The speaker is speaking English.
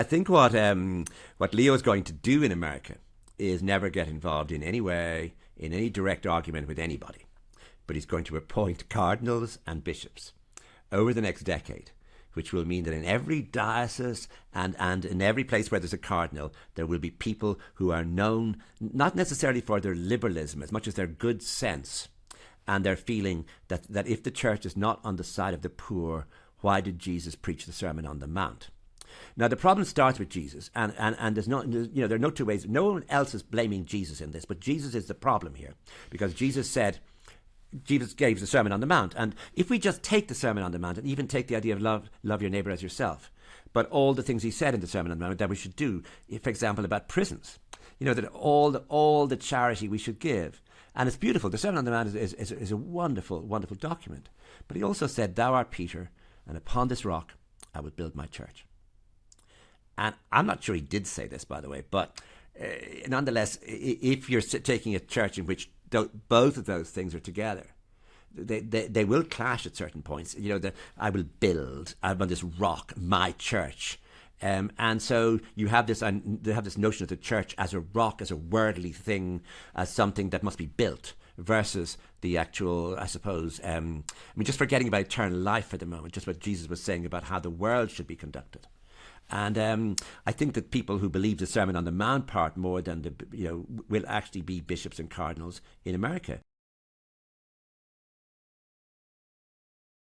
think what Leo is going to do in America is never get involved in any way in any direct argument with anybody, but he's going to appoint cardinals and bishops over the next decade, which will mean that in every diocese and in every place where there's a cardinal, there will be people who are known not necessarily for their liberalism as much as their good sense and their feeling that if the church is not on the side of the poor, why did Jesus preach the Sermon on the Mount? Now, the problem starts with Jesus, and there are no two ways. No one else is blaming Jesus in this, but Jesus is the problem here, because Jesus gave the Sermon on the Mount, and if we just take the Sermon on the Mount and even take the idea of love your neighbour as yourself, but all the things he said in the Sermon on the Mount that we should do, for example, about prisons, that all the charity we should give, and it's beautiful. The Sermon on the Mount is a wonderful, wonderful document. But he also said, "Thou art Peter, and upon this rock I will build my church." And I'm not sure he did say this, by the way, but nonetheless, if you're taking a church in which both of those things are together, they will clash at certain points. I will build on this rock my church, and so they have this notion of the church as a rock, as a worldly thing, as something that must be built, versus the actual, I suppose, just forgetting about eternal life for the moment, just what Jesus was saying about how the world should be conducted. And I think that people who believe the Sermon on the Mount part more than will actually be bishops and cardinals in America.